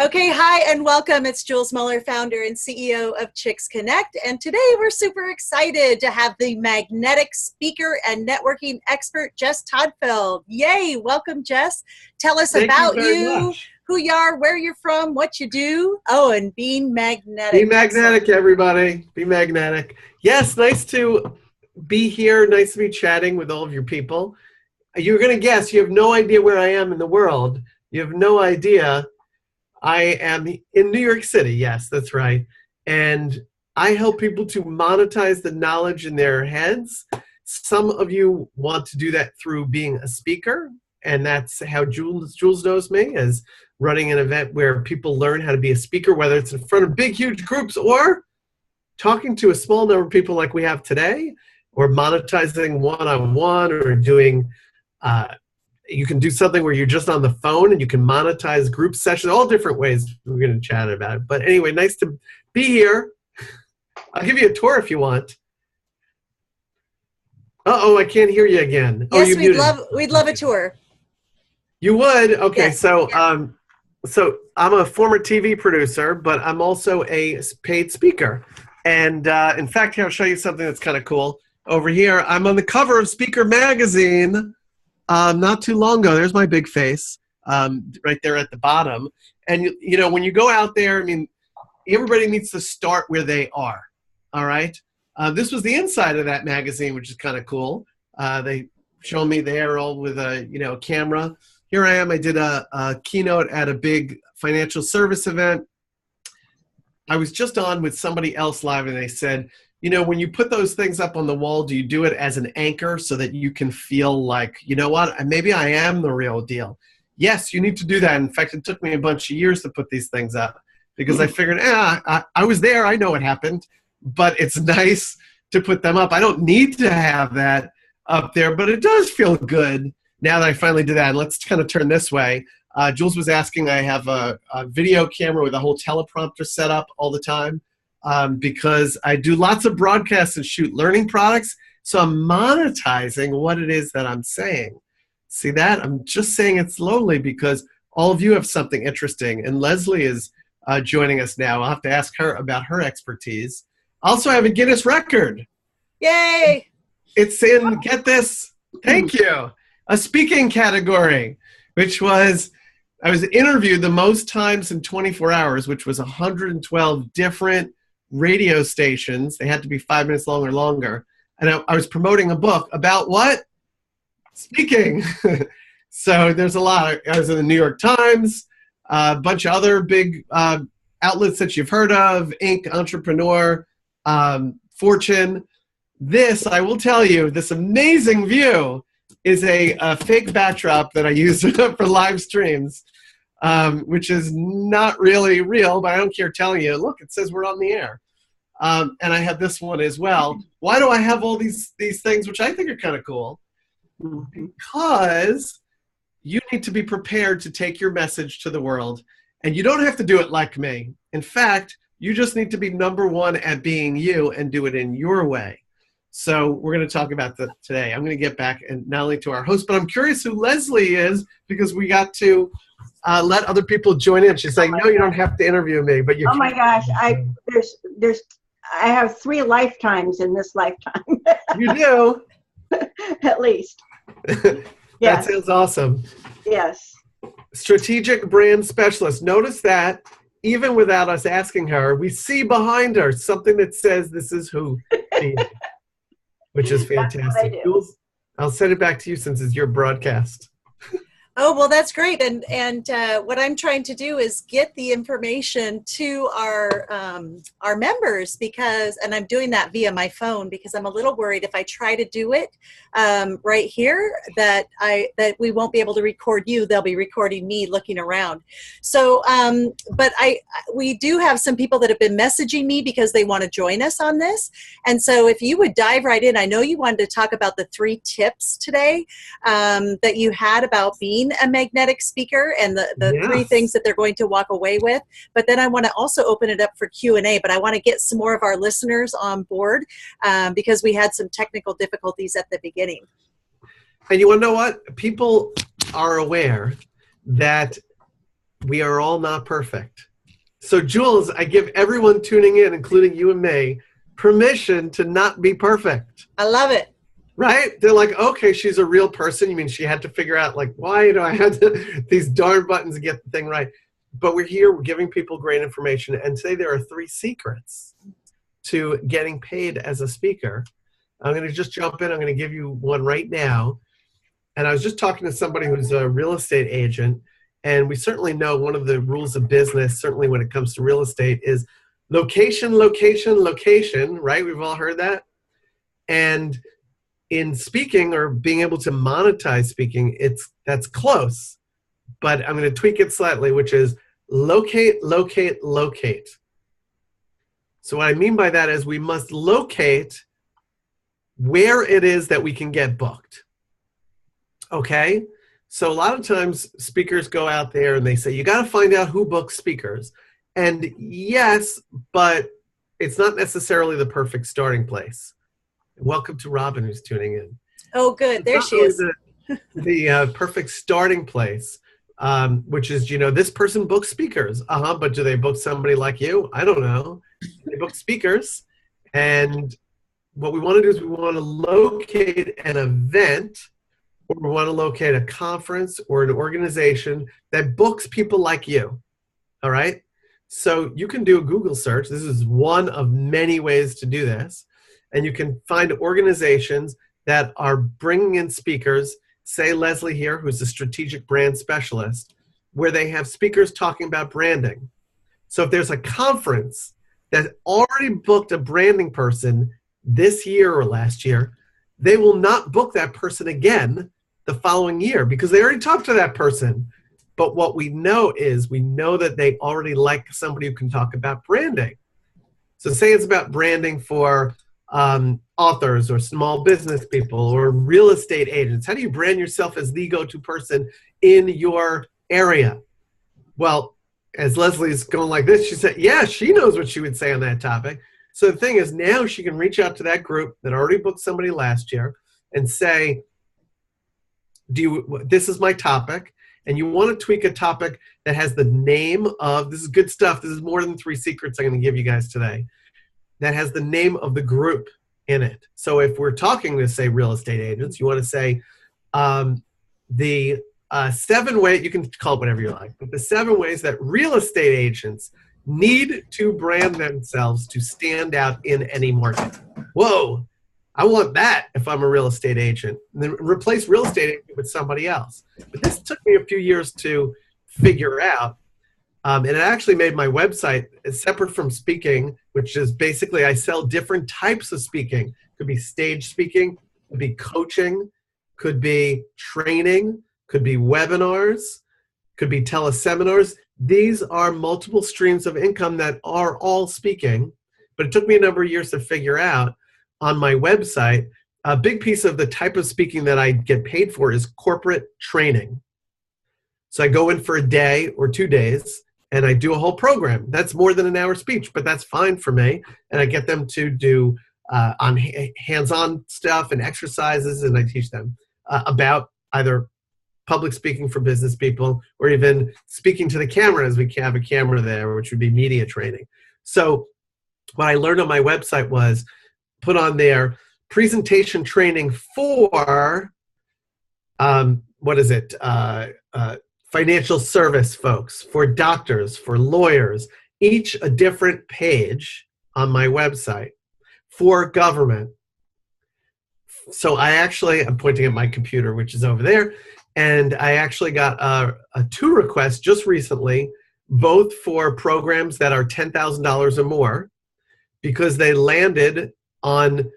Okay, hi and welcome. It's Jules Muller, founder and CEO of Chicks Connect. And today we're super excited to have the magnetic speaker and networking expert, Jess Todtfeld. Yay, welcome, Jess. Tell us Thank you about very you, much. who you are, where you're from, what you do. Oh, and being magnetic. Be magnetic, everybody. Be magnetic. Yes, nice to be here. Nice to be chatting with all of your people. You're going to guess. You have no idea where I am in the world. You have no idea. I am in New York City. Yes, that's right. And I help people to monetize the knowledge in their heads. Some of you want to do that through being a speaker, and that's how Jules knows me, as running an event where people learn how to be a speaker, whether it's in front of big, huge groups or talking to a small number of people like we have today, or monetizing one-on-one, or doing you can do something where you're just on the phone and you can monetize group sessions, all different ways we're going to chat about it. But anyway, nice to be here. I'll give you a tour if you want. Uh-oh, I can't hear you again. Yes, Oh, we'd love a tour. You would? Okay, Yes. so so I'm a former TV producer, but I'm also a paid speaker. And in fact, here I'll show you something that's kind of cool. Over here, I'm on the cover of Speaker Magazine. Not too long ago. There's my big face right there at the bottom. And, you know, when you go out there, I mean, everybody needs to start where they are, all right? This was the inside of that magazine, which is kind of cool. They show me there all with a, you know, camera. Here I am. I did a keynote at a big financial service event. I was just on with somebody else live, and they said, you know, when you put those things up on the wall, do you do it as an anchor so that you can feel like, you know what, maybe I am the real deal? Yes, you need to do that. In fact, it took me a bunch of years to put these things up because I figured, I was there. I know what happened. But it's nice to put them up. I don't need to have that up there, but it does feel good now that I finally did that. And let's kind of turn this way. Jules was asking, I have a video camera with a whole teleprompter set up all the time. Because I do lots of broadcasts and shoot learning products, so I'm monetizing what it is that I'm saying. See that? I'm just saying it slowly because all of you have something interesting, and Leslie is joining us now. I'll have to ask her about her expertise. Also, I have a Guinness Record. Yay! It's in, get this, thank you, a speaking category, which was, I was interviewed the most times in 24 hours, which was 112 different radio stations. They had to be 5 minutes long or longer. And I was promoting a book about what? Speaking. So there's a lot. I was in the New York Times, a bunch of other big outlets that you've heard of, Inc., Entrepreneur, Fortune. This, I will tell you, this amazing view is a fake backdrop that I use for live streams, which is not really real, but I don't care telling you. Look, it says we're on the air. And I have this one as well. Why do I have all these things, which I think are kind of cool? Because you need to be prepared to take your message to the world. And you don't have to do it like me. In fact, you just need to be number one at being you and do it in your way. So we're going to talk about that today. I'm going to get back and not only to our host, but I'm curious who Leslie is because we got to let other people join in. She's like, no, you don't have to interview me, but you. Oh my gosh, I have 3 lifetimes in this lifetime. You do. At least. That Yes. sounds awesome. Yes. Strategic brand specialist. Notice that even without us asking her, we see behind her something that says this is who she is, which is fantastic. Jules, I'll send it back to you since it's your broadcast. Oh, well, that's great. And what I'm trying to do is get the information to our members because, and I'm doing that via my phone because I'm a little worried if I try to do it right here that we won't be able to record you. They'll be recording me looking around. So, but we do have some people that have been messaging me because they want to join us on this. And so if you would dive right in, I know you wanted to talk about the 3 tips today that you had about being a magnetic speaker and the Yes. 3 things that they're going to walk away with. But then I want to also open it up for Q&A, but I want to get some more of our listeners on board because we had some technical difficulties at the beginning. And you want to know what? People are aware that we are all not perfect. So Jules, I give everyone tuning in, including you and me, permission to not be perfect. I love it. Right? They're like, okay, she's a real person. You mean she had to figure out, like, why do I have these darn buttons to get the thing right? But we're here, we're giving people great information. And today there are 3 secrets to getting paid as a speaker. I'm going to just jump in. I'm going to give you one right now. And I was just talking to somebody who's a real estate agent. And we certainly know one of the rules of business, certainly when it comes to real estate, is location, location, location, right? We've all heard that. And in speaking or being able to monetize speaking, that's close. But I'm going to tweak it slightly, which is locate, locate, locate. So what I mean by that is we must locate where it is that we can get booked. Okay? So a lot of times speakers go out there and they say, you got to find out who books speakers. And yes, but it's not necessarily the perfect starting place. Welcome to Robin, who's tuning in. Oh, good. There she is. The perfect starting place, which is, this person books speakers. But do they book somebody like you? I don't know. They book speakers. And what we want to do is we want to locate an event, or we want to locate a conference or an organization that books people like you. All right? So you can do a Google search. This is one of many ways to do this. And you can find organizations that are bringing in speakers, say Leslie here, who's a strategic brand specialist, where they have speakers talking about branding. So if there's a conference that already booked a branding person this year or last year, they will not book that person again the following year because they already talked to that person. But what we know is we know that they already like somebody who can talk about branding. So say it's about branding for authors or small business people or real estate agents. How do you brand yourself as the go-to person in your area? Well, as Leslie's going like this, she said, yeah, she knows what she would say on that topic. So the thing is, now she can reach out to that group that already booked somebody last year and say, this is my topic, and you want to tweak a topic that has the name of, this is good stuff, this is more than 3 secrets I'm going to give you guys today, that has the name of the group in it. So if we're talking to, say, real estate agents, you want to say the 7 ways, you can call it whatever you like, but the 7 ways that real estate agents need to brand themselves to stand out in any market. Whoa, I want that if I'm a real estate agent. And then replace real estate agent with somebody else. But this took me a few years to figure out. And it actually made my website separate from speaking, which is basically I sell different types of speaking. Could be stage speaking, could be coaching, could be training, could be webinars, could be teleseminars. These are multiple streams of income that are all speaking. But it took me a number of years to figure out on my website. A big piece of the type of speaking that I get paid for is corporate training. So I go in for a day or 2 days, and I do a whole program. That's more than an hour speech, but that's fine for me. And I get them to do hands-on stuff and exercises, and I teach them about either public speaking for business people or even speaking to the camera, as we have a camera there, which would be media training. So what I learned on my website was put on there presentation training for, financial service folks, for doctors, for lawyers, each a different page on my website, for government. So I'm pointing at my computer, which is over there, and I actually got 2 requests just recently, both for programs that are $10,000 or more, because they landed on,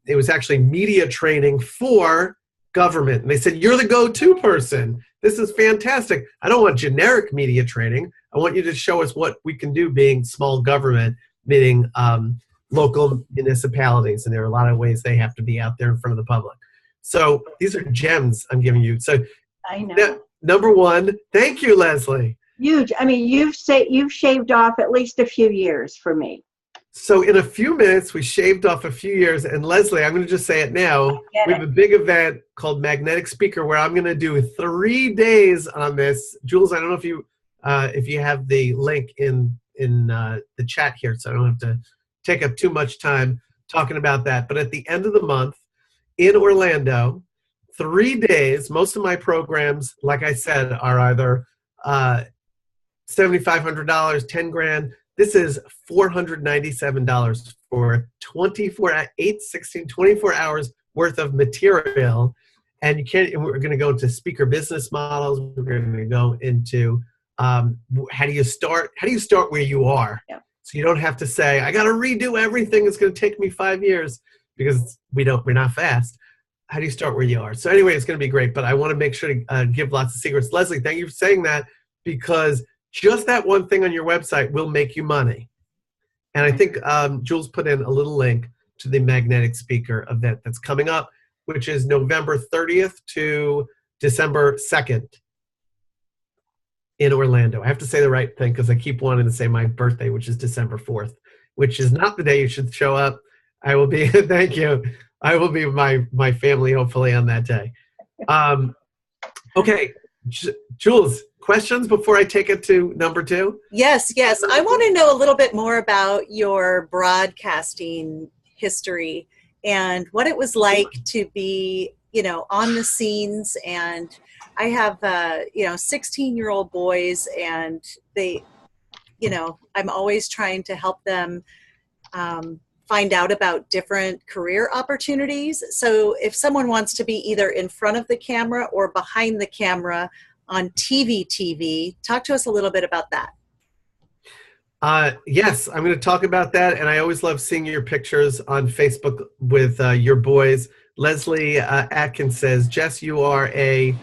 it was actually media training for government. And they said, you're the go-to person. This is fantastic. I don't want generic media training. I want you to show us what we can do being small government, meaning local municipalities. And there are a lot of ways they have to be out there in front of the public. So these are gems I'm giving you. So I know. Number 1, thank you, Leslie. Huge. I mean, you've shaved off at least a few years for me. So in a few minutes, we shaved off a few years. And Leslie, I'm going to just say it now. We have a big event called Magnetic Speaker where I'm going to do 3 days on this. Jules, I don't know if you have the link in the chat here, so I don't have to take up too much time talking about that. But at the end of the month in Orlando, 3 days, most of my programs, like I said, are either $7,500, 10 grand. This is $497 for 24 hours worth of material. And we're going to go into speaker business models. We're going to go into how do you start where you are? Yeah. So you don't have to say, I got to redo everything. It's going to take me 5 years, because we're not fast. How do you start where you are? So anyway, it's going to be great, but I want to make sure to give lots of secrets. Leslie, thank you for saying that, because just that one thing on your website will make you money. And I think Jules put in a little link to the Magnetic Speaker event that's coming up, which is November 30th to December 2nd in Orlando. I have to say the right thing because I keep wanting to say my birthday, which is December 4th, which is not the day you should show up. I will be, thank you. I will be with my family hopefully on that day. Okay, Jules, questions before I take it to number 2? Yes. I want to know a little bit more about your broadcasting history and what it was like to be, on the scenes. And I have, 16-year-old boys, and they, I'm always trying to help them find out about different career opportunities. So if someone wants to be either in front of the camera or behind the camera on TV, talk to us a little bit about that. Yes, I'm going to talk about that. And I always love seeing your pictures on Facebook with your boys. Leslie Atkins says, Jess, you are it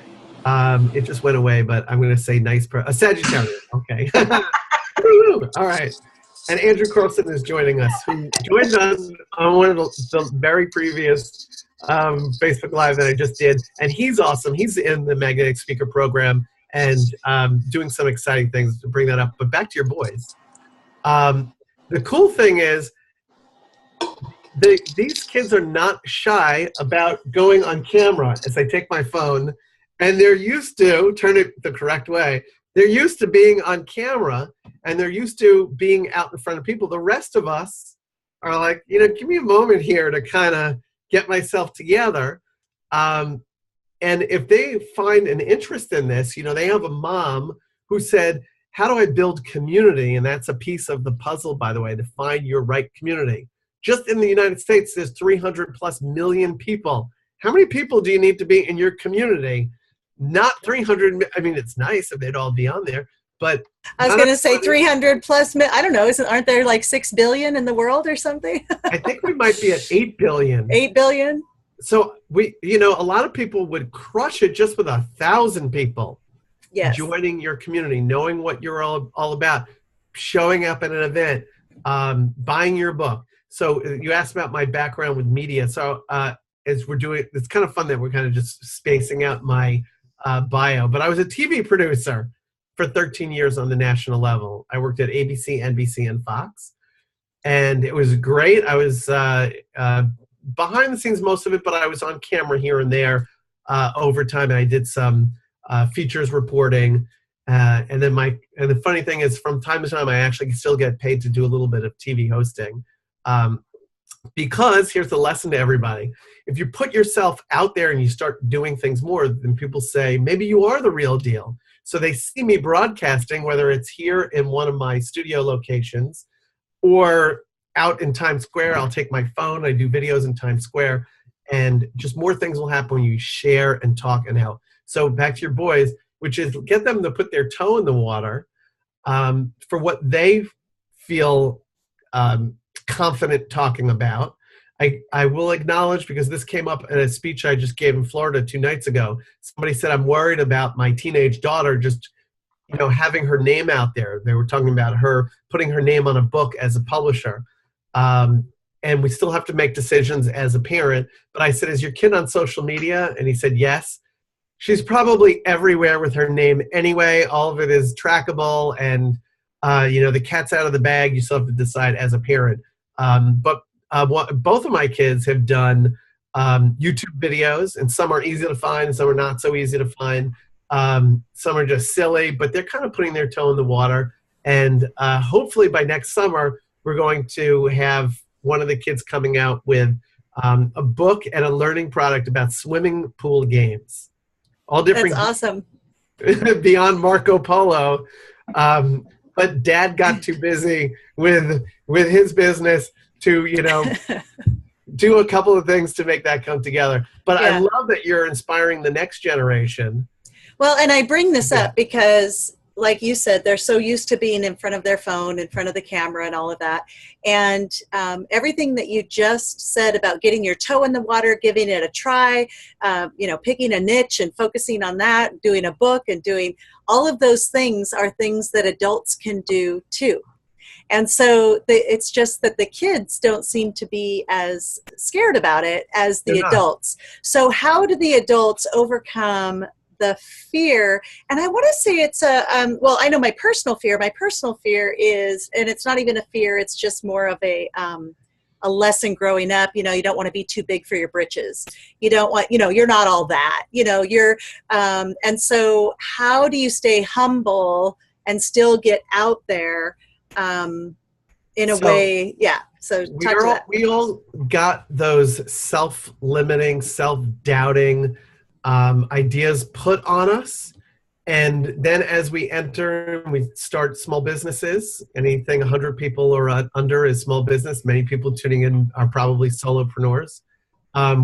just went away, but I'm going to say a Sagittarius. Okay. All right. And Andrew Carlson is joining us, who joined us on one of the very previous Facebook Live that I just did. And he's awesome. He's in the Magnetic Speaker program and doing some exciting things to bring that up. But back to your boys. The cool thing is these kids are not shy about going on camera as I take my phone, and they're used to, turn it the correct way, they're used to being on camera, and they're used to being out in front of people. The rest of us are like, give me a moment here to kind of get myself together. And if they find an interest in this, they have a mom who said, how do I build community? And that's a piece of the puzzle, by the way, to find your right community. Just in the United States, there's 300+ million people. How many people do you need to be in your community? Not 300. I mean, it's nice if they'd all be on there, but I was going to say 300+. I don't know. Aren't there like 6 billion in the world or something? I think we might be at 8 billion. 8 billion? So a lot of people would crush it just with 1,000 people. Yes. Joining your community, knowing what you're all about, showing up at an event, buying your book. So you asked about my background with media. So as we're doing, it's kind of fun that we're kind of just spacing out my bio. But I was a TV producer for 13 years on the national level. I worked at ABC, NBC, and Fox. And it was great. I was behind the scenes most of it, but I was on camera here and there over time. And I did some features reporting. And the funny thing is, from time to time, I actually still get paid to do a little bit of TV hosting. Because here's the lesson to everybody. If you put yourself out there and you start doing things more, then people say, maybe you are the real deal. So they see me broadcasting, whether it's here in one of my studio locations or out in Times Square. I'll take my phone, I do videos in Times Square, and just more things will happen when you share and talk and help. So back to your boys, which is get them to put their toe in the water for what they feel confident talking about. I will acknowledge, because this came up in a speech I just gave in Florida 2 nights ago. Somebody said, I'm worried about my teenage daughter just, having her name out there. They were talking about her putting her name on a book as a publisher. And we still have to make decisions as a parent. But I said, is your kid on social media? And he said, yes. She's probably everywhere with her name anyway. All of it is trackable, and the cat's out of the bag. You still have to decide as a parent. Both of my kids have done YouTube videos, and some are easy to find, and some are not so easy to find. Some are just silly, but they're kind of putting their toe in the water. And hopefully by next summer, we're going to have one of the kids coming out with a book and a learning product about swimming pool games. All different. That's awesome. Beyond Marco Polo. But Dad got too busy with his business to, do a couple of things to make that come together. But yeah. I love that you're inspiring the next generation. Well, and I bring this up because, like you said, they're so used to being in front of their phone, in front of the camera and all of that. And everything that you just said about getting your toe in the water, giving it a try, picking a niche and focusing on that, doing a book and doing all of those things are things that adults can do too. And so it's just that the kids don't seem to be as scared about it as the adults. So how do the adults overcome the fear? And I want to say it's I know my personal fear. My personal fear is, and it's not even a fear, it's just more of a lesson growing up. You don't want to be too big for your britches. You don't want, you're not all that, and so how do you stay humble and still get out there in a way? Yeah. So we all got those self-limiting, self-doubting ideas put on us. And then as we enter, we start small businesses. Anything 100 people or under is small business. Many people tuning in are probably solopreneurs.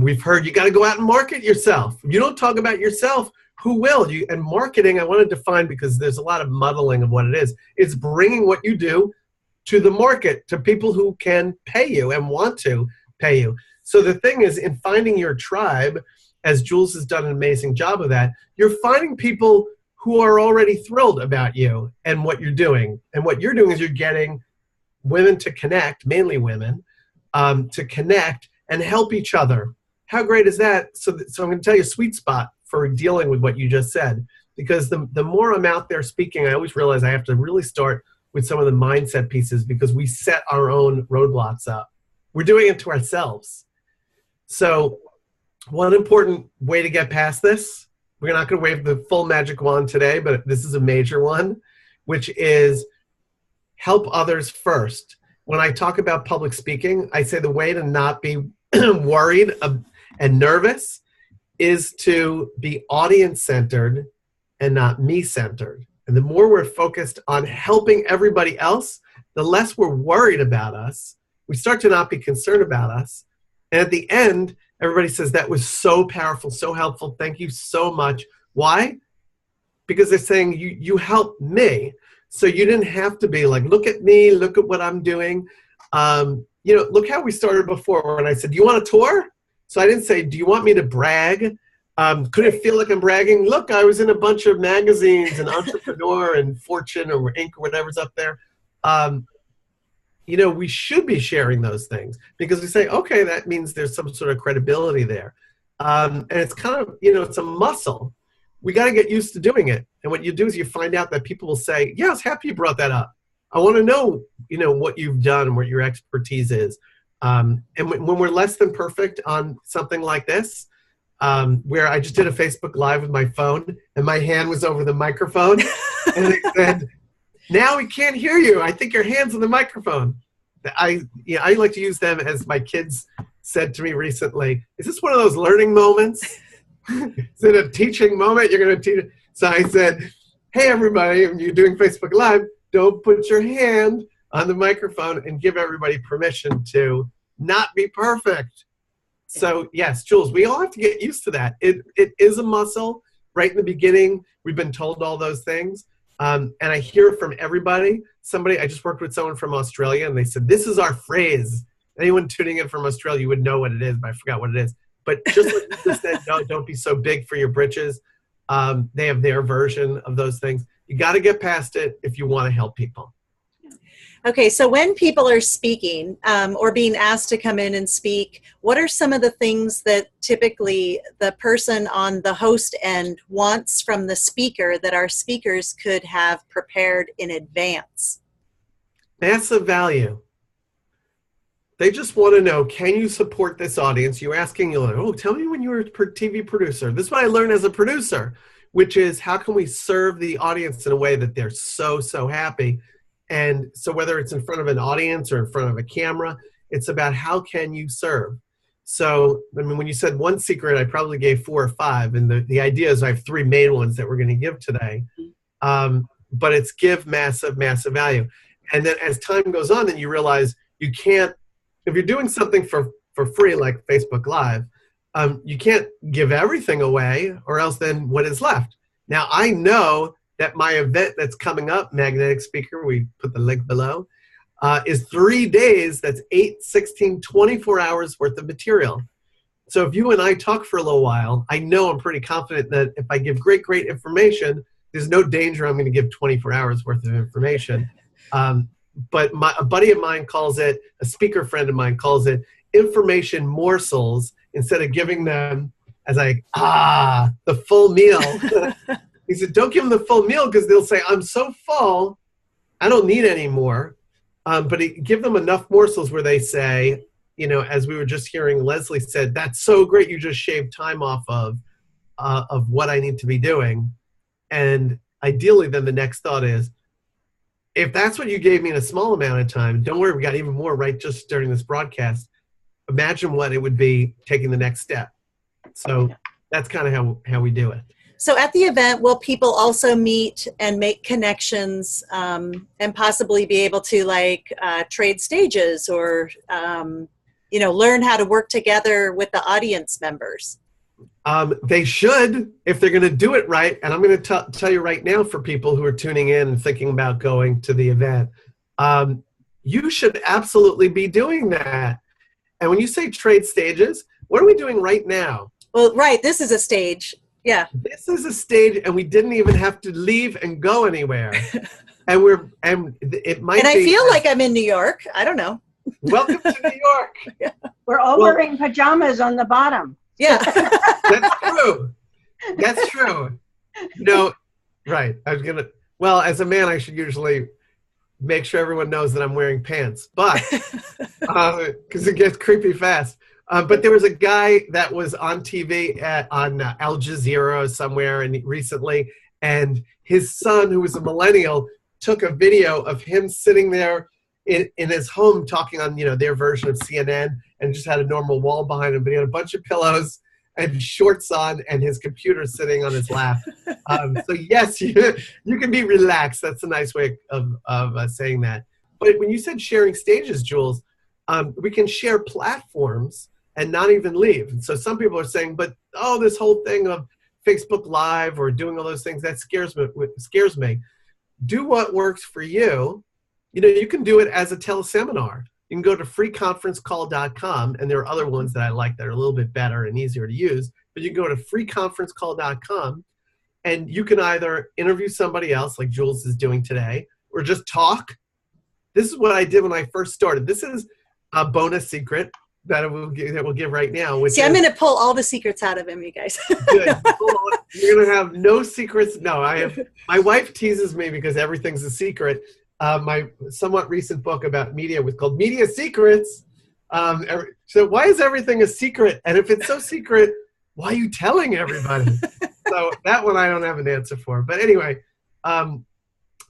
We've heard you got to go out and market yourself. If you don't talk about yourself, who will? And marketing, I want to define, because there's a lot of muddling of what it is. It's bringing what you do to the market, to people who can pay you and want to pay you. So the thing is, in finding your tribe, as Jules has done an amazing job of that, you're finding people who are already thrilled about you and what you're doing. And what you're doing is you're getting women to connect, mainly women, to connect and help each other. How great is that? So I'm going to tell you a sweet spot for dealing with what you just said. Because the more I'm out there speaking, I always realize I have to really start with some of the mindset pieces, because we set our own roadblocks up. We're doing it to ourselves. So one important way to get past this, we're not going to wave the full magic wand today, but this is a major one, which is help others first. When I talk about public speaking, I say the way to not be worried and nervous is to be audience-centered and not me-centered. And the more we're focused on helping everybody else, the less we're worried about us. We start to not be concerned about us. And at the end, everybody says, that was so powerful, so helpful. Thank you so much. Why? Because they're saying, you helped me. So you didn't have to be like, look at me, look at what I'm doing. Look how we started before when I said, do you want a tour? So I didn't say, do you want me to brag? Could it feel like I'm bragging? Look, I was in a bunch of magazines and Entrepreneur and Fortune or Inc. or whatever's up there. We should be sharing those things because we say, okay, that means there's some sort of credibility there. And it's kind of, it's a muscle. We got to get used to doing it. And what you do is you find out that people will say, yeah, I was happy you brought that up. I want to know, what you've done and what your expertise is. And when we're less than perfect on something like this, where I just did a Facebook Live with my phone and my hand was over the microphone and it said, now we can't hear you. I think your hand's on the microphone. I like to use them as my kids said to me recently, is this one of those learning moments? Is it a teaching moment? You're going to teach? So I said, hey, everybody, when you're doing Facebook Live, don't put your hand on the microphone and give everybody permission to not be perfect. So yes, Jules, we all have to get used to that. It is a muscle. Right in the beginning, we've been told all those things. And I hear from everybody. I just worked with someone from Australia, and they said, this is our phrase. Anyone tuning in from Australia, you would know what it is, but I forgot what it is. But just like you just said, no, don't be so big for your britches. They have their version of those things. You got to get past it if you want to help people. Okay, so when people are speaking or being asked to come in and speak, what are some of the things that typically the person on the host end wants from the speaker that our speakers could have prepared in advance? Massive value. They just want to know, can you support this audience? You're asking, you're like, oh, tell me when you were a TV producer. This is what I learned as a producer, which is how can we serve the audience in a way that they're so happy? And so whether it's in front of an audience or in front of a camera, it's about how can you serve? So, I mean, when you said one secret, I probably gave 4 or 5. And the idea is I have 3 main ones that we're going to give today. But it's give massive value. And then as time goes on, then you realize you can't, if you're doing something for free, like Facebook Live, you can't give everything away, or else then what is left? Now, I know that my event that's coming up, Magnetic Speaker, we put the link below, is 3 days. That's 8, 16, 24 hours worth of material. So if you and I talk for a little while, I know I'm pretty confident that if I give great information, there's no danger I'm going to give 24 hours worth of information. But a buddy of mine calls it, a speaker friend of mine calls it information morsels, instead of giving them as the full meal. He said, don't give them the full meal because they'll say, I'm so full, I don't need any more. But give them enough morsels where they say, you know, as we were just hearing Leslie said, that's so great, you just shaved time off of what I need to be doing. And ideally, then the next thought is, if that's what you gave me in a small amount of time, don't worry, we got even more right just during this broadcast. Imagine what it would be taking the next step. So that's kind of how we do it. So at the event, will people also meet and make connections and possibly be able to trade stages or, learn how to work together with the audience members? They should, if they're going to do it right. And I'm going to tell you right now, for people who are tuning in and thinking about going to the event, you should absolutely be doing that. And when you say trade stages, what are we doing right now? Well, right. This is a stage. Yeah. This is a stage, and we didn't even have to leave and go anywhere. And it might be. And I feel like I'm in New York. I don't know. Welcome to New York. Yeah. We're all wearing pajamas on the bottom. Yeah. That's true. That's true. No, right. Well, as a man, I should usually make sure everyone knows that I'm wearing pants, but because it gets creepy fast. But there was a guy that was on TV on Al Jazeera somewhere recently, and his son, who was a millennial, took a video of him sitting there in his home talking on their version of CNN, and just had a normal wall behind him, but he had a bunch of pillows and shorts on, and his computer sitting on his lap. So yes, you can be relaxed. That's a nice way of saying that. But when you said sharing stages, Jules, we can share platforms and not even leave. And so some people are saying, but this whole thing of Facebook Live or doing all those things, that scares me. Do what works for you. You can do it as a teleseminar. You can go to freeconferencecall.com, and there are other ones that I like that are a little bit better and easier to use. But you can go to freeconferencecall.com, and you can either interview somebody else, like Jules is doing today, or just talk. This is what I did when I first started. This is a bonus secret that we'll give right now. I'm going to pull all the secrets out of him, you guys. Good. You're going to have no secrets. No, my wife teases me because everything's a secret. My somewhat recent book about media was called Media Secrets. So why is everything a secret? And if it's so secret, why are you telling everybody? So that one I don't have an answer for. But anyway, so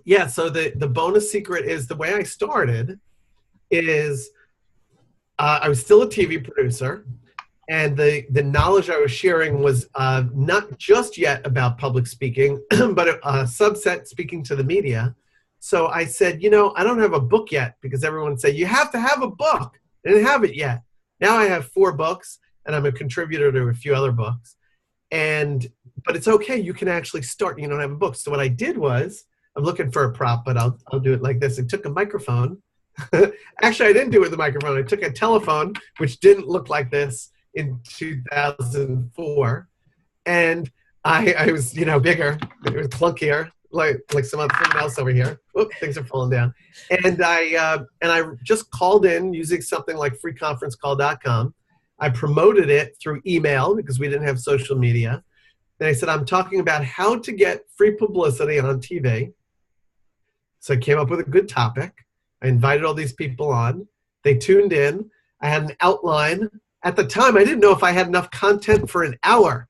the bonus secret is, the way I started is I was still a TV producer, and the knowledge I was sharing was not just yet about public speaking, but a subset speaking to the media. So I said, I don't have a book yet, because everyone said, you have to have a book. I didn't have it yet. Now I have 4 books, and I'm a contributor to a few other books. But it's okay. You can actually start. You don't have a book. So what I did was, I'm looking for a prop, but I'll do it like this. I took a microphone. Actually, I didn't do it with a microphone. I took a telephone, which didn't look like this in 2004. And I was, bigger. It was clunkier. Like some other thing else over here. Whoop, things are falling down. And I just called in using something like freeconferencecall.com. I promoted it through email because we didn't have social media. And I said, I'm talking about how to get free publicity on TV. So I came up with a good topic. I invited all these people on. They tuned in. I had an outline. At the time, I didn't know if I had enough content for an hour.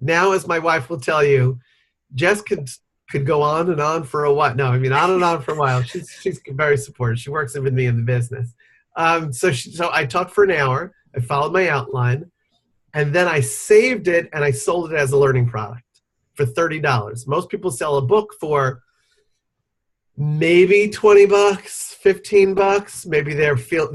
Now, as my wife will tell you, Jess could go on and on for a while. No, I mean on and on for a while. She's very supportive. She works with me in the business. So I talked for an hour. I followed my outline, and then I saved it and I sold it as a learning product for $30. Most people sell a book for maybe $20, $15. Maybe they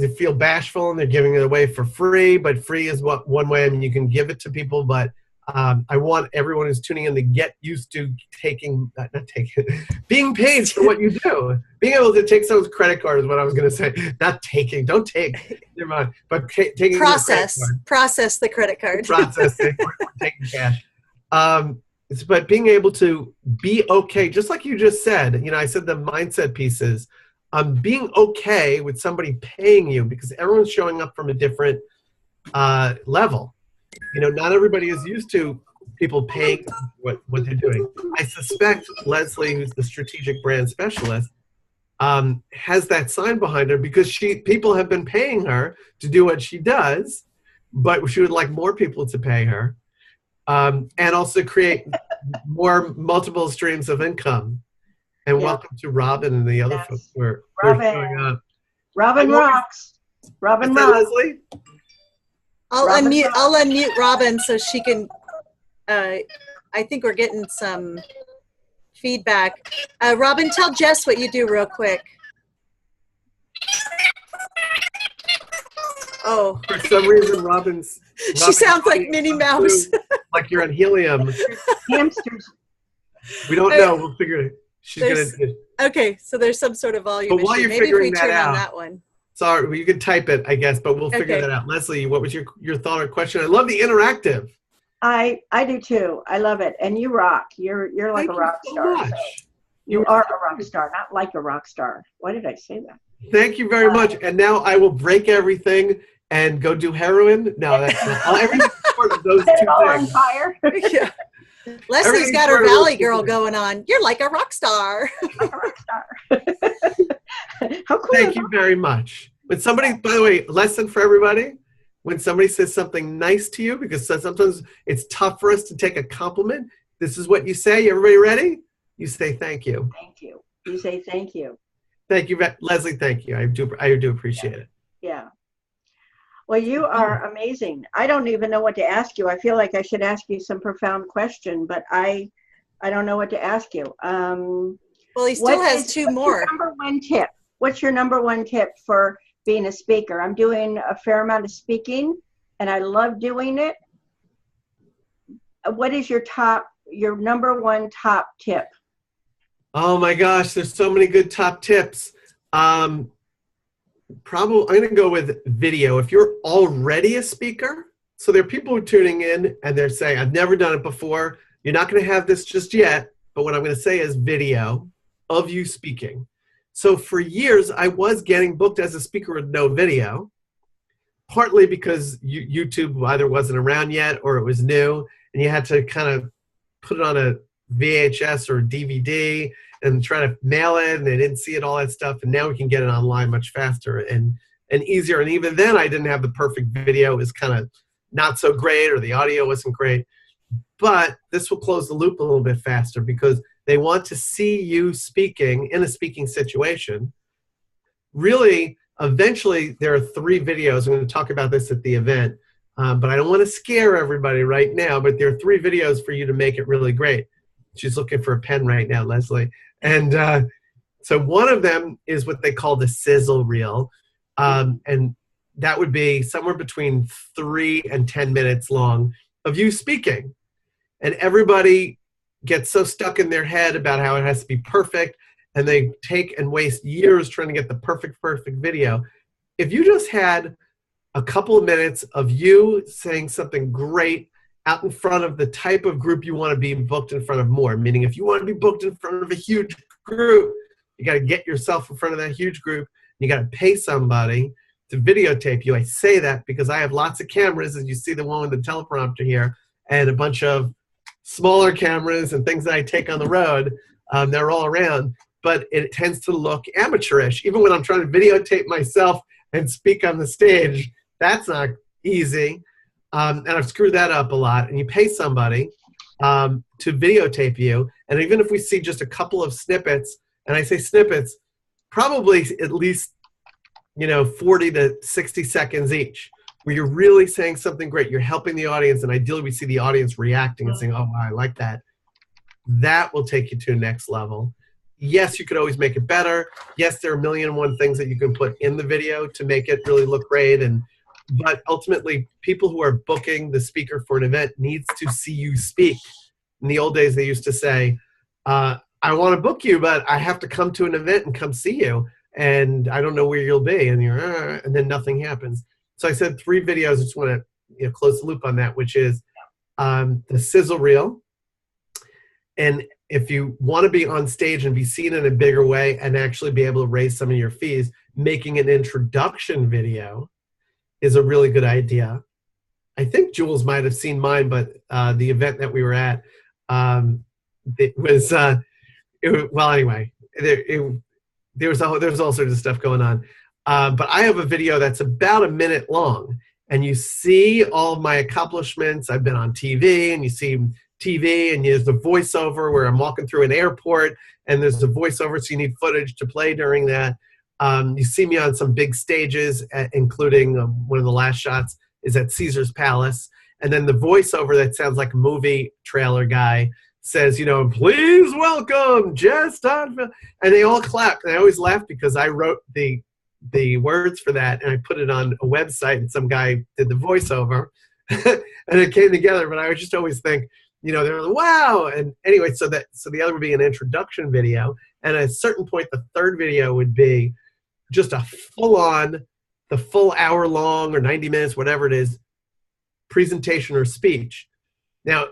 feel bashful and they're giving it away for free. But free is one way. I mean, you can give it to people, but I want everyone who's tuning in to get used to being paid for what you do. Being able to take someone's credit card is what I was going to say. Not taking, don't take, never mind. But taking process the credit card. Process it, taking cash. But being able to be okay, just like you just said. You know, I said the mindset pieces. Being okay with somebody paying you because everyone's showing up from a different level. You know, not everybody is used to people paying what they're doing. I suspect Leslie, who's the strategic brand specialist, has that sign behind her because people have been paying her to do what she does, but she would like more people to pay her, and also create more multiple streams of income. And welcome to Robin and the other folks who are showing up. Robin rocks. Robin rocks. Leslie? I'll unmute Robin so she can, I think we're getting some feedback. Robin, tell Jess what you do real quick. Oh. For some reason, Robin she sounds like Minnie Mouse. Like you're on helium. Hamsters. We don't know. We'll figure it. She's gonna. Okay, so there's some sort of volume while issue. You're Maybe if we turn out, on that one. Sorry, well, you can type it, I guess, but we'll figure that out. Leslie, what was your thought or question? I love the interactive. I do too. I love it, and you rock. You're like Thank a rock you so star. much. So you are a rock star, not like a rock star. Why did I say that? Thank you very much. And now I will break everything and go do heroin. No, that's not. Everything short of those two things. On fire. Yeah. Leslie's got her Valley Girl going on. You're like a rock star. Like a rock star. How cool. Thank you very much. When somebody, by the way, lesson for everybody, when somebody says something nice to you, because sometimes it's tough for us to take a compliment, this is what you say. Everybody ready? You say thank you. Thank you. You say thank you. Thank you, Leslie. Thank you. I do appreciate it. Yeah. Well, you are amazing. I don't even know what to ask you. I feel like I should ask you some profound question, but I don't know what to ask you. Well, he still has two more. What's your number one tip? What's your number one tip for being a speaker? I'm doing a fair amount of speaking, and I love doing it. What is your number one top tip? Oh my gosh, there's so many good top tips. I'm going to go with video. If you're already a speaker, so there are people who are tuning in and they're saying, I've never done it before. You're not going to have this just yet, but what I'm going to say is video of you speaking. So for years, I was getting booked as a speaker with no video, partly because YouTube either wasn't around yet or it was new, and you had to kind of put it on a VHS or DVD and try to mail it, and they didn't see it, all that stuff. And now we can get it online much faster and easier. And even then, I didn't have the perfect video. It was kind of not so great, or the audio wasn't great. But this will close the loop a little bit faster because they want to see you speaking in a speaking situation. Really, eventually, there are 3 videos. I'm going to talk about this at the event, but I don't want to scare everybody right now. But there are 3 videos for you to make it really great. She's looking for a pen right now, Leslie. And so one of them is what they call the Sizzle Reel. And that would be somewhere between 3 and 10 minutes long of you speaking. And everybody gets so stuck in their head about how it has to be perfect, and they take and waste years trying to get the perfect video. If you just had a couple of minutes of you saying something great out in front of the type of group you want to be booked in front of more, meaning if you want to be booked in front of a huge group, you got to get yourself in front of that huge group. You got to pay somebody to videotape you. I say that because I have lots of cameras, as you see the one with the teleprompter here, and a bunch of smaller cameras and things that I take on the road. They're all around, but it tends to look amateurish. Even when I'm trying to videotape myself and speak on the stage. That's not easy. And I've screwed that up a lot. And you pay somebody to videotape you. And even if we see just a couple of snippets, and I say snippets, probably at least 40 to 60 seconds each, where you're really saying something great. You're helping the audience, and ideally we see the audience reacting and saying, oh, wow, I like that. That will take you to the next level. Yes, you could always make it better. Yes, there are a million and one things that you can put in the video to make it really look great. But ultimately, people who are booking the speaker for an event needs to see you speak. In the old days, they used to say, I want to book you, but I have to come to an event and come see you. And I don't know where you'll be. And and then nothing happens. So I said 3 videos. I just want to close the loop on that, which is the Sizzle Reel. And if you want to be on stage and be seen in a bigger way and actually be able to raise some of your fees, making an introduction video is a really good idea. I think Jules might have seen mine, but the event that we were at, it was, well, anyway, there was all sorts of stuff going on. But I have a video that's about a minute long, and you see all of my accomplishments. I've been on TV, and you see TV, and there's the voiceover where I'm walking through an airport, and there's the voiceover, so you need footage to play during that. You see me on some big stages, including one of the last shots is at Caesar's Palace. And then the voiceover that sounds like a movie trailer guy says, please welcome Jess Todtfeld. And they all clap. And I always laugh because I wrote the words for that, and I put it on a website, and some guy did the voiceover. And it came together. But I would just always think, they were like, wow. And anyway, so the other would be an introduction video. And at a certain point, the third video would be just a the full hour long or 90 minutes, whatever it is, presentation or speech. Now,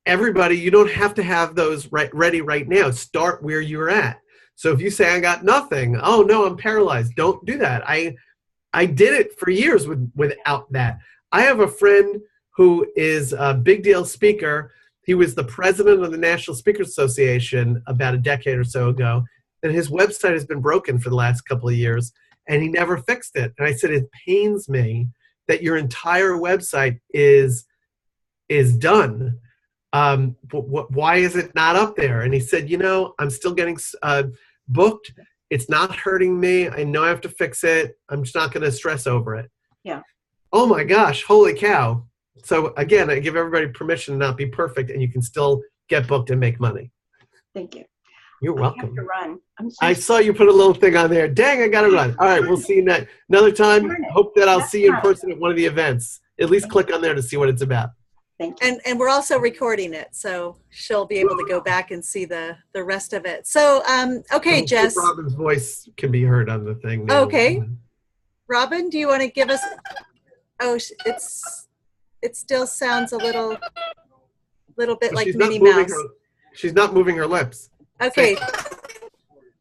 everybody, you don't have to have those ready right now. Start where you're at. So if you say, I got nothing, oh no, I'm paralyzed, don't do that. I did it for years without that. I have a friend who is a big deal speaker. He was the president of the National Speakers Association about a decade or so ago, and his website has been broken for the last couple of years, and he never fixed it. And I said, it pains me that your entire website is done. Why is it not up there? And he said, I'm still getting booked. It's not hurting me. I know I have to fix it. I'm just not going to stress over it. Yeah. Oh my gosh, holy cow. So again, I give everybody permission to not be perfect, and you can still get booked and make money. Thank you. You're welcome. I have to run. I saw you put a little thing on there. Dang, I got to run. All right, we'll see you another time. Hope that I'll see you in person at one of the events. At least click on there to see what it's about. Thank you. And we're also recording it, so she'll be able to go back and see the rest of it. So, okay, Jess. Robin's voice can be heard on the thing. Okay. Robin, do you want to give us? Oh, it still sounds a little bit like Minnie Mouse. She's not moving her lips. Okay.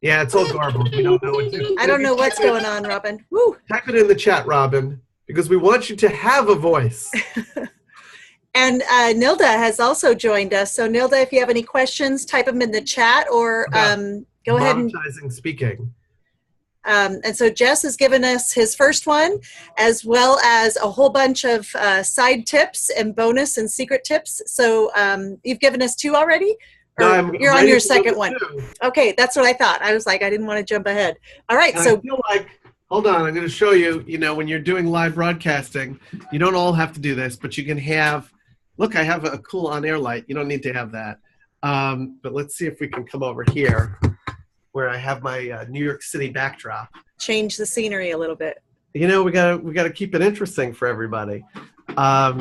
Yeah, it's all garbled. We don't know what to do. I don't know what's going on, Robin. Woo. Type it in the chat, Robin, because we want you to have a voice. And Nilda has also joined us. So Nilda, if you have any questions, type them in the chat or go ahead and monetizing speaking. And so Jess has given us his first one, as well as a whole bunch of side tips and bonus and secret tips. So you've given us 2 already? No, you're on your second one. Okay, that's what I thought. I was like, I didn't want to jump ahead. All right, so I feel like, hold on, I'm going to show you, when you're doing live broadcasting, you don't all have to do this, but you can have, look, I have a cool on-air light. You don't need to have that. But let's see if we can come over here where I have my New York City backdrop. Change the scenery a little bit. We gotta keep it interesting for everybody. All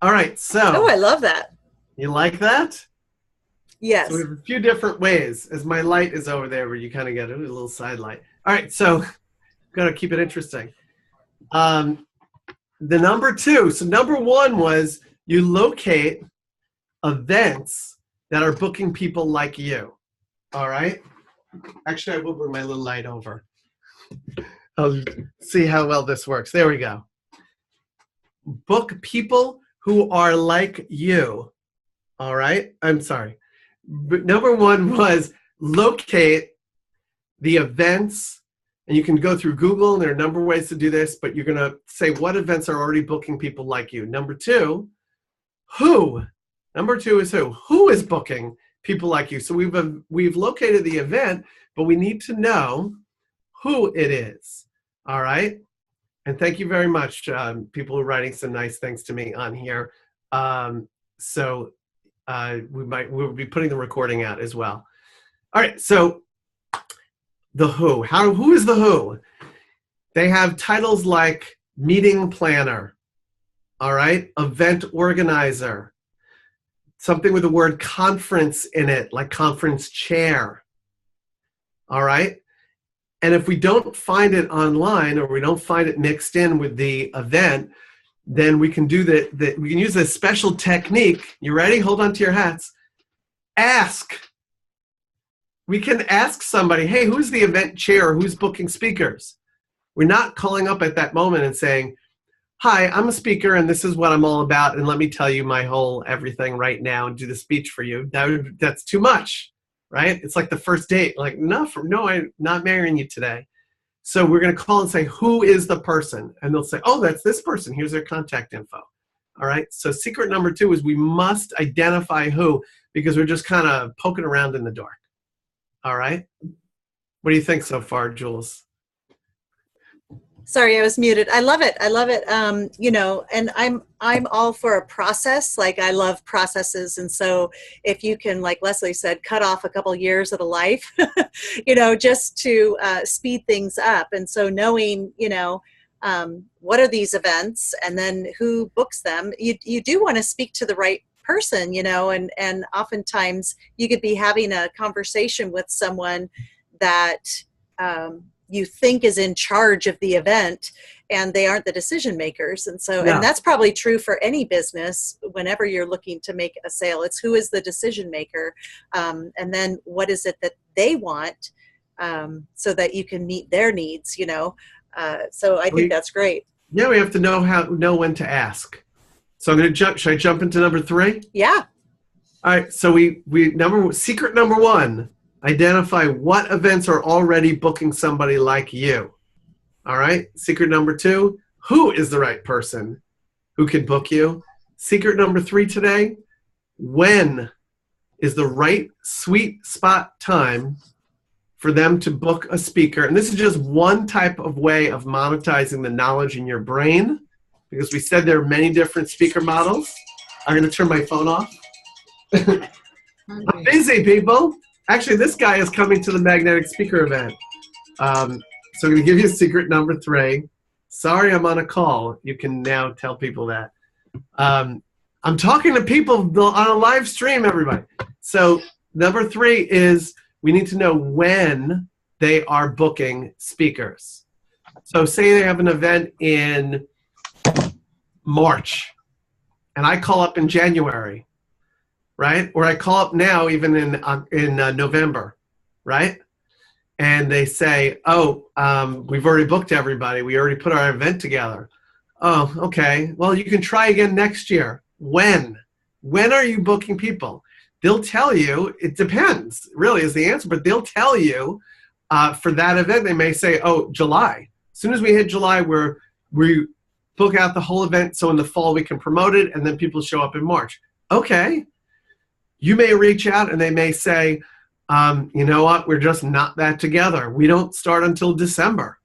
right, so. Oh, I love that. You like that? Yes. So we have a few different ways. As my light is over there where you kind of get a little side light. All right, so gotta keep it interesting. The number 2. So number 1 was you locate events that are booking people like you. All right? Actually, I will bring my little light over. I'll see how well this works. There we go. Book people who are like you. All right? I'm sorry. But number 1 was locate the events And you can go through Google, and there are a number of ways to do this, but you're going to say what events are already booking people like you. Number two, who? Number two is who? Who is booking people like you? So we've located the event, but we need to know who it is. All right? And thank you very much, people who are writing some nice things to me on here. We'll be putting the recording out as well. All right, so the who. Who is the who? They have titles like meeting planner, all right, event organizer, something with the word conference in it, like conference chair, all right? And if we don't find it online, or we don't find it mixed in with the event, then we can do we can use this special technique. You ready? Hold on to your hats. Ask. We can ask somebody, hey, who's the event chair? Who's booking speakers? We're not calling up at that moment and saying, hi, I'm a speaker and this is what I'm all about, and let me tell you my whole everything right now and do the speech for you. That's too much, right? It's like the first date. Like, no, I'm not marrying you today. So we're going to call and say, who is the person? And they'll say, oh, that's this person. Here's their contact info. All right. So secret number two is we must identify who, because we're just kind of poking around in the dark. All right. What do you think so far, Jules? Sorry, I was muted. I love it. I love it. You know, and I'm all for a process. Like, I love processes. And so if you can, like Leslie said, cut off a couple years of the life, you know, just to speed things up. And so knowing, you know, what are these events and then who books them, you do want to speak to the right person, you know, and oftentimes you could be having a conversation with someone that you think is in charge of the event, and they aren't the decision makers. And so, and that's probably true for any business. Whenever you're looking to make a sale, it's who is the decision maker, and then what is it that they want, so that you can meet their needs, you know. So I think that's great. Yeah, we have to know when to ask. So I'm going to should I jump into number three? Yeah. All right. So secret number one, identify what events are already booking somebody like you. All right. Secret number two, who is the right person who can book you? Secret number three today, when is the right sweet spot time for them to book a speaker? And this is just one type of way of monetizing the knowledge in your brain, because we said there are many different speaker models. I'm going to turn my phone off. I'm busy, people. Actually, this guy is coming to the magnetic speaker event. So I'm going to give you secret number three. Sorry, I'm on a call. You can now tell people that. I'm talking to people on a live stream, everybody. So number three is we need to know when they are booking speakers. So say they have an event in March, and I call up in January, right? Or I call up now even in November, right? And they say, oh, we've already booked everybody. We already put our event together. Oh, okay. Well, you can try again next year. When? When are you booking people? They'll tell you, it depends, really is the answer, but they'll tell you for that event, they may say, oh, July. As soon as we hit July, we book out the whole event, so in the fall we can promote it, and then people show up in March. Okay. You may reach out and they may say, you know what, we're just not that together. We don't start until December.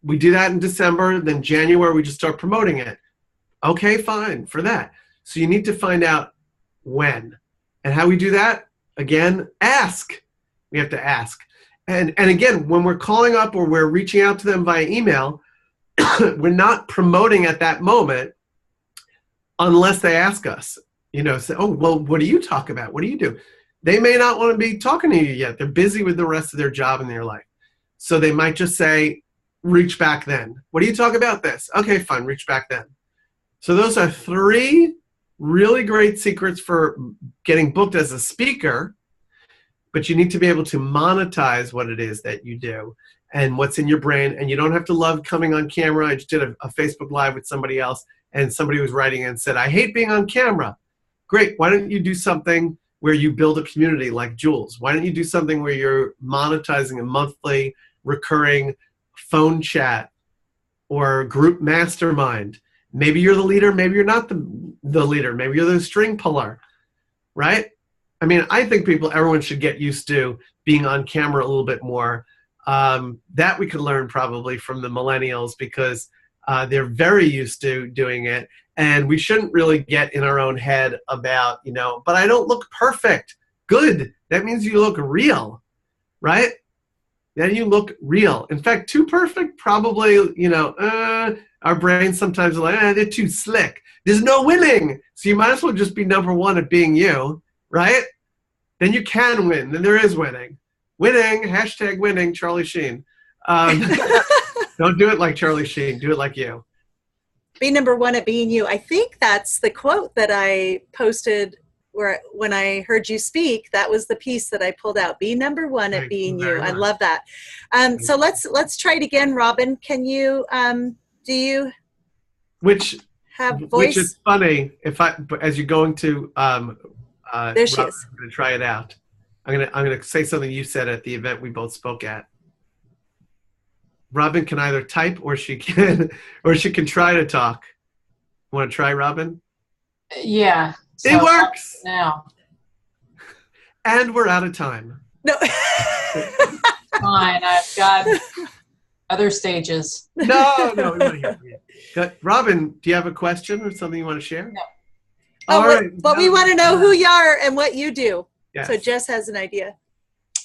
We do that in December, then January we just start promoting it. Okay, fine for that. So you need to find out when. And how we do that, again, ask. We have to ask. And again, when we're calling up or we're reaching out to them via email, we're not promoting at that moment unless they ask us. You know, say, oh, well, what do you talk about? What do you do? They may not want to be talking to you yet. They're busy with the rest of their job in their life. So they might just say, reach back then. What do you talk about this? Okay, fine, reach back then. So those are three really great secrets for getting booked as a speaker, but you need to be able to monetize what it is that you do and what's in your brain. And you don't have to love coming on camera. I just did a Facebook Live with somebody else, and somebody was writing and said, I hate being on camera. Great, why don't you do something where you build a community like Jules? Why don't you do something where you're monetizing a monthly recurring phone chat or group mastermind. Maybe you're the leader, maybe you're not the leader, maybe you're the string puller, right? I mean, I think everyone should get used to being on camera a little bit more. That we could learn probably from the millennials, because they're very used to doing it. And we shouldn't really get in our own head about, but I don't look perfect. Good. That means you look real, right? Then you look real. In fact, too perfect, probably, our brains sometimes are like, they're too slick. There's no winning. So you might as well just be number one at being you, right? Then you can win. Then there is winning. Winning, hashtag winning, Charlie Sheen. Don't do it like Charlie Sheen. Do it like you. Be number one at being you. I think that's the quote that I posted when I heard you speak. That was the piece that I pulled out. Be number one at being you. I love that. So let's try it again, Robin. Can you, do you have voice? Which is funny. As you're going to, there she Robin, is. I'm going to try it out. I'm gonna say something you said at the event we both spoke at. Robin can either type or she can try to talk. Want to try, Robin? Yeah. It works now. And we're out of time. No. Fine. I've got other stages. No, we want to hear from you. Robin, do you have a question or something you want to share? No. All right. But we want to know who you are and what you do. Yes. So Jess has an idea.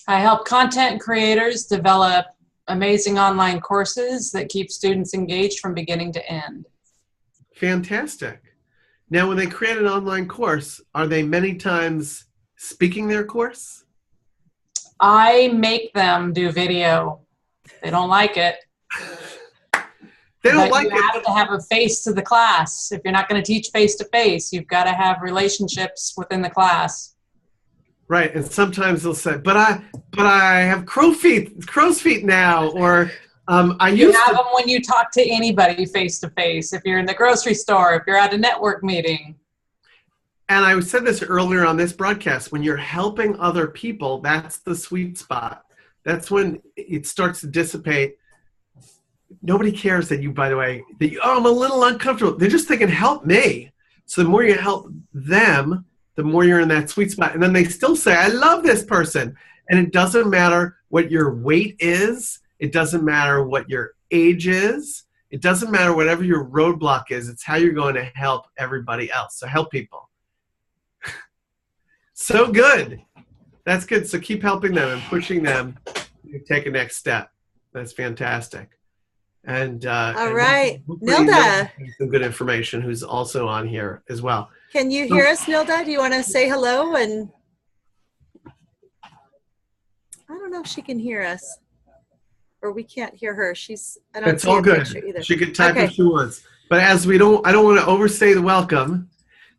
I help content creators develop amazing online courses that keep students engaged from beginning to end. Fantastic. Now, when they create an online course, are they many times speaking their course? I make them do video. They don't like it. They don't like it. You have to have a face to the class. If you're not going to teach face to face, you've got to have relationships within the class. Right, and sometimes they'll say, "But I have crow's feet now," or "I used to." You have them when you talk to anybody face to face. If you're in the grocery store, if you're at a network meeting. And I said this earlier on this broadcast: when you're helping other people, that's the sweet spot. That's when it starts to dissipate. Nobody cares that you, by the way, I'm a little uncomfortable. They're just thinking, "Help me." So the more you help them, the more you're in that sweet spot. And then they still say, "I love this person." And it doesn't matter what your weight is. It doesn't matter what your age is. It doesn't matter whatever your roadblock is. It's how you're going to help everybody else. So help people. So good. That's good. So keep helping them and pushing them to take a next step. That's fantastic. And all right, Nilda, some good information, who's also on here as well. Can you hear us, Nilda? Do you want to say hello? And I don't know if she can hear us, or we can't hear her. I don't. It's all good. She could type if she wants. But I don't want to overstay the welcome.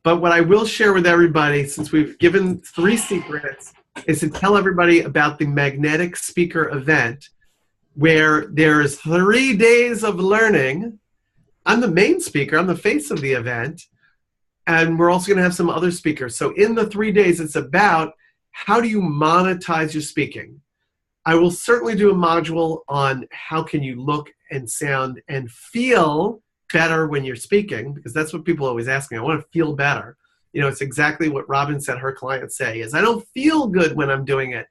But what I will share with everybody, since we've given 3 secrets, is to tell everybody about the Magnetic Speaker event, where there's 3 days of learning. I'm the main speaker. I'm the face of the event. And we're also going to have some other speakers. So in the 3 days, it's about how do you monetize your speaking. I will certainly do a module on how can you look and sound and feel better when you're speaking, because that's what people always ask me. I want to feel better. It's exactly what Robin said her clients say is, I don't feel good when I'm doing it.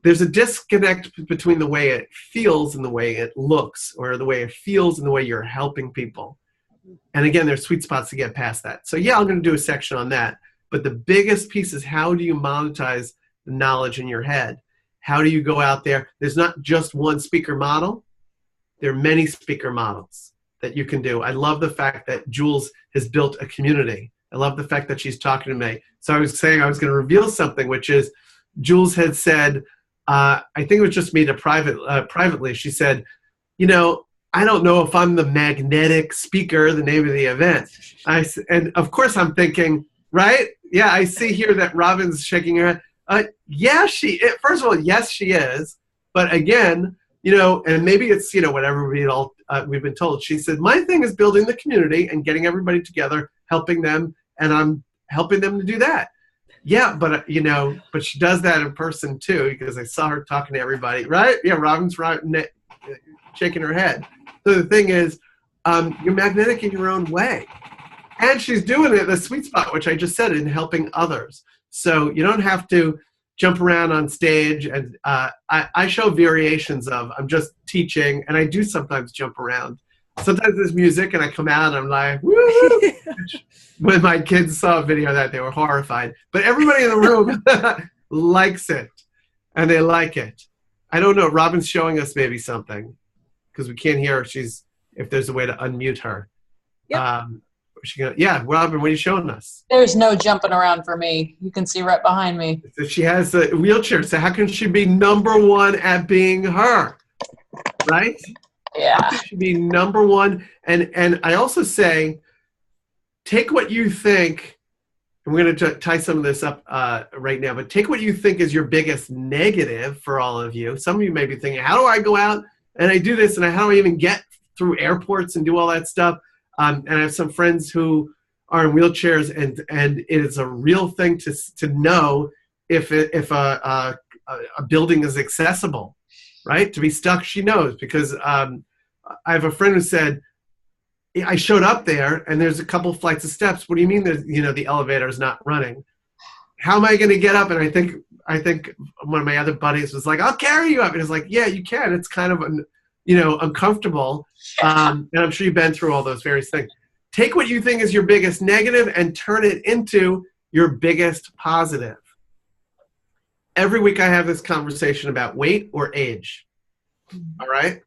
There's a disconnect between the way it feels and the way it looks, or the way it feels and the way you're helping people. And again, there's sweet spots to get past that. So yeah, I'm going to do a section on that. But the biggest piece is, how do you monetize the knowledge in your head? How do you go out there? There's not just one speaker model. There are many speaker models that you can do. I love the fact that Jules has built a community. I love the fact that she's talking to me. So I was saying I was going to reveal something, which is Jules had said, I think it was just me to privately, she said, I don't know if I'm the magnetic speaker, the name of the event. And of course I'm thinking, right? Yeah, I see here that Robin's shaking her head. Yeah, first of all, yes, she is. But again, and maybe it's, whatever we've been told. She said, my thing is building the community and getting everybody together, helping them, and I'm helping them to do that. yeah, but but she does that in person too, because I saw her talking to everybody, right? Yeah, Robin's right, shaking her head. So the thing is, you're magnetic in your own way. And she's doing it the sweet spot, which I just said, in helping others. So you don't have to jump around on stage. And I show variations of, I'm just teaching, and I do sometimes jump around. Sometimes there's music, and I come out, and I'm like, woo! When my kids saw a video of that, they were horrified. But everybody in the room likes it, and they like it. I don't know. Robin's showing us maybe something, because we can't hear her. If there's a way to unmute her. Yep. Yeah, Robin, what are you showing us? There's no jumping around for me. You can see right behind me. So she has a wheelchair, so how can she be number one at being her? Right? Yeah. How can she be number one? And I also say, take what you think, and we're going to tie some of this up right now, but take what you think is your biggest negative for all of you. Some of you may be thinking, how do I go out and I do this, and how do I even get through airports and do all that stuff? And I have some friends who are in wheelchairs, and it is a real thing to know if a building is accessible, right? To be stuck, she knows, because I have a friend who said, I showed up there and there's a couple flights of steps. What do you mean there's, the elevator is not running? How am I going to get up? And I think one of my other buddies was like, I'll carry you up. And it's like, yeah, you can. It's kind of, uncomfortable. And I'm sure you've been through all those various things. Take what you think is your biggest negative and turn it into your biggest positive. Every week I have this conversation about weight or age. All right?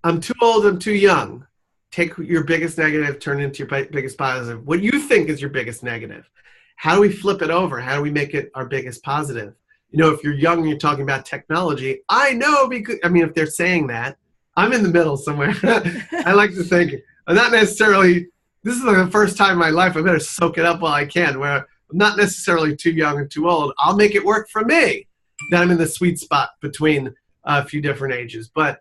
I'm too old, I'm too young. Take your biggest negative, turn it into your biggest positive. What you think is your biggest negative. How do we flip it over? How do we make it our biggest positive? If you're young and you're talking about technology, I know, because, if they're saying that, I'm in the middle somewhere. I like to think, I'm not necessarily, this is the first time in my life, I better soak it up while I can, where I'm not necessarily too young and too old. I'll make it work for me. Then I'm in the sweet spot between a few different ages. But,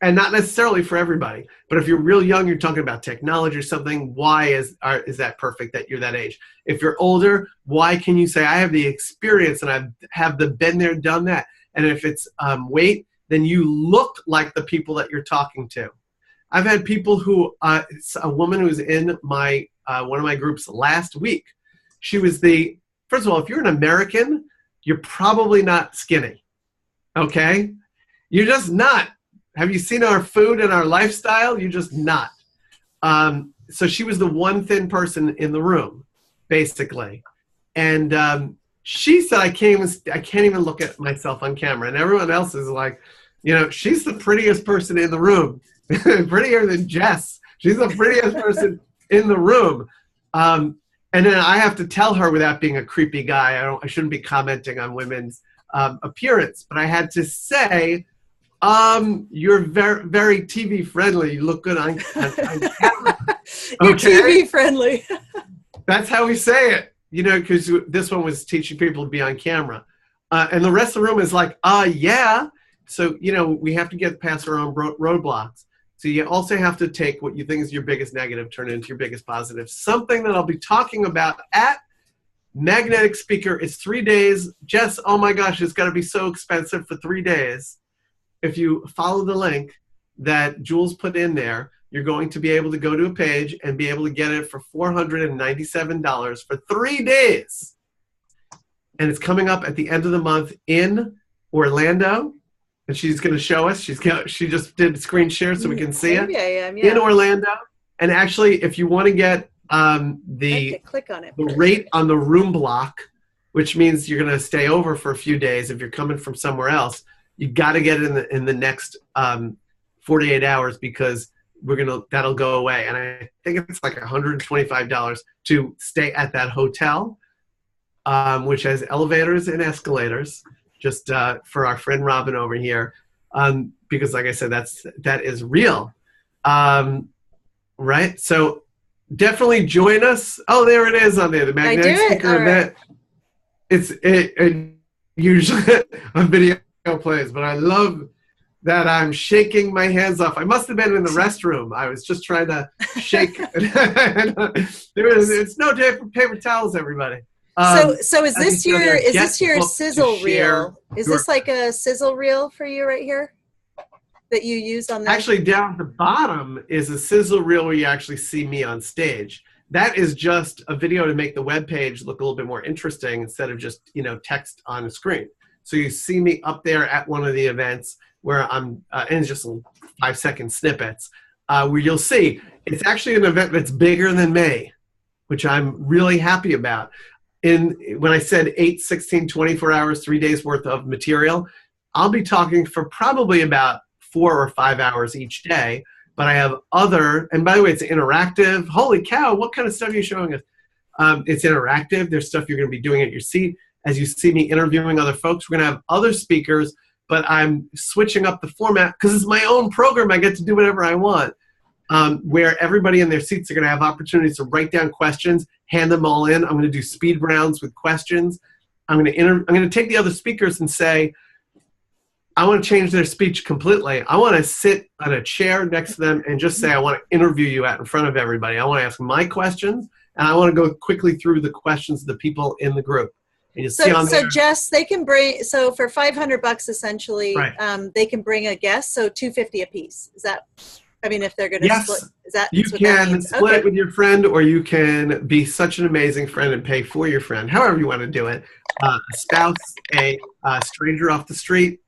and not necessarily for everybody. But if you're real young, you're talking about technology or something, why is that perfect that you're that age? If you're older, why can you say, I have the experience and I have been there, done that? And if it's weight, then you look like the people that you're talking to. I've had people who, a woman who was in my one of my groups last week, she was first of all, if you're an American, you're probably not skinny, okay? You're just not. Have you seen our food and our lifestyle? You're just not. So she was the one thin person in the room, basically. And she said, I can't even look at myself on camera. And everyone else is like, she's the prettiest person in the room. Prettier than Jess. She's the prettiest person in the room. And then I have to tell her, without being a creepy guy, I shouldn't be commenting on women's appearance, but I had to say, you're very, very TV friendly. You look good on camera. You're TV friendly. That's how we say it, because this one was teaching people to be on camera. And the rest of the room is like, yeah. So, we have to get past our own roadblocks. So you also have to take what you think is your biggest negative, turn it into your biggest positive. Something that I'll be talking about at Magnetic Speaker is 3 days. Jess, oh my gosh, it's got to be so expensive for 3 days. If you follow the link that Jules put in there, you're going to be able to go to a page and be able to get it for $497 for 3 days. And it's coming up at the end of the month in Orlando. And she's going to show us. She just did screen share so we can see it. Maybe I am, yeah. In Orlando. And actually, if you want to get click on it. The rate on the room block, which means you're going to stay over for a few days if you're coming from somewhere else, you got to get it in the next 48 hours, because that'll go away. And I think it's like $125 to stay at that hotel, which has elevators and escalators, just for our friend Robin over here, because like I said, that is real, right? So definitely join us. Oh, there it is on there, the Magnetic Speaker event. It usually on video plays, but I love that I'm shaking my hands off. I must have been in the restroom. I was just trying to shake. It's no paper towels, everybody. So is as you this see on your there, is get this your booked to sizzle share reel? Is your- this like a sizzle reel for you right here that you use on the Actually, down at the bottom is a sizzle reel where you actually see me on stage. That is just a video to make the web page look a little bit more interesting instead of just, text on the screen. So you see me up there at one of the events where I'm, and it's just 5-second snippets, where you'll see it's actually an event that's bigger than May, which I'm really happy about. When I said 8, 16, 24 hours, 3 days worth of material, I'll be talking for probably about 4 or 5 hours each day. But I have and by the way, it's interactive. Holy cow, what kind of stuff are you showing us? It's interactive. There's stuff you're going to be doing at your seat. As you see me interviewing other folks, we're going to have other speakers, but I'm switching up the format because it's my own program. I get to do whatever I want, where everybody in their seats are going to have opportunities to write down questions, hand them all in. I'm going to do speed rounds with questions. I'm going to take the other speakers and say, I want to change their speech completely. I want to sit on a chair next to them and just say, I want to interview you in front of everybody. I want to ask my questions, and I want to go quickly through the questions of the people in the group. And you see on there, so Jess, they can bring, so for $500 essentially, right. They can bring a guest, so $250 a piece. Is that, if they're going to yes, split, is that you what that can means? split Okay. it with your friend, or you can be such an amazing friend and pay for your friend, however you want to do it. A spouse, a stranger off the street,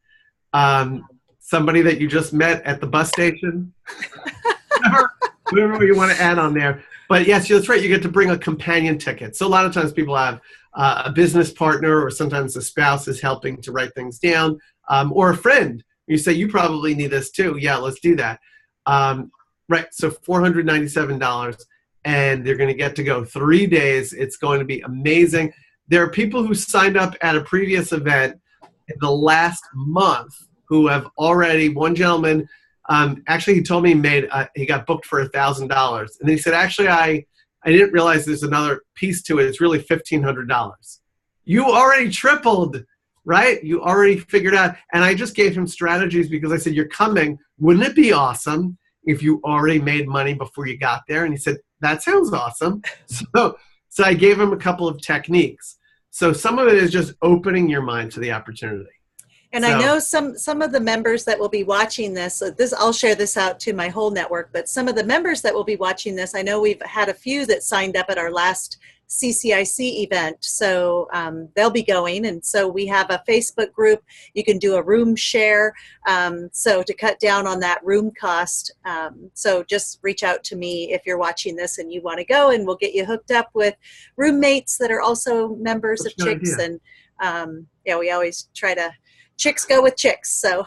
somebody that you just met at the bus station, whatever you want to add on there. But yes, that's right. You get to bring a companion ticket. So a lot of times people have a business partner, or sometimes the spouse is helping to write things down, or a friend. You say, you probably need this too. Yeah, let's do that. Right. So $497, and they're going to get to go 3 days. It's going to be amazing. There are people who signed up at a previous event in the last month who have already, one gentleman, actually he told me he got booked for $1,000. And he said, actually, I didn't realize there's another piece to it. It's really $1,500. You already tripled, right? You already figured out. And I just gave him strategies because I said, you're coming. Wouldn't it be awesome if you already made money before you got there? And he said, that sounds awesome. So I gave him a couple of techniques. So some of it is just opening your mind to the opportunity. And I know some of the members that will be watching this, I'll share this out to my whole network, but some of the members that will be watching this, I know we've had a few that signed up at our last CCIC event. So they'll be going. And so we have a Facebook group. You can do a room share. So to cut down on that room cost. So just reach out to me if you're watching this and you want to go, and we'll get you hooked up with roommates that are also members of Chicks. And we always try to, chicks go with chicks. So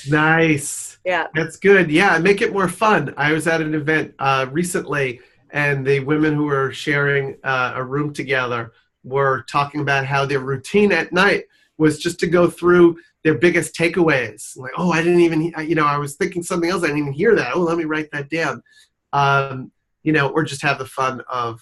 nice. Yeah. That's good. Yeah. Make it more fun. I was at an event recently, and the women who were sharing a room together were talking about how their routine at night was just to go through their biggest takeaways. Like, oh, I didn't even, I was thinking something else. I didn't even hear that. Oh, let me write that down. Or just have the fun of,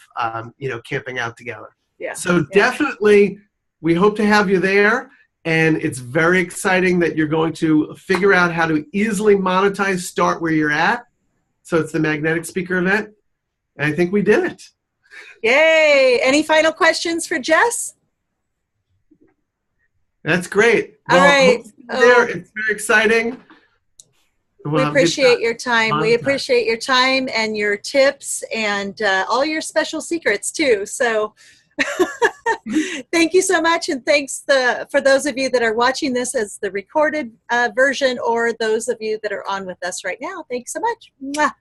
camping out together. Yeah. So definitely we hope to have you there. And it's very exciting that you're going to figure out how to easily monetize, start where you're at. So it's the Magnetic Speaker event. And I think we did it. Yay. Any final questions for Jess? That's great. All right. It's very exciting. We appreciate your time. We appreciate your time and your tips and all your special secrets too. So thank you so much. And thanks for those of you that are watching this as the recorded version, or those of you that are on with us right now. Thanks so much. Mwah.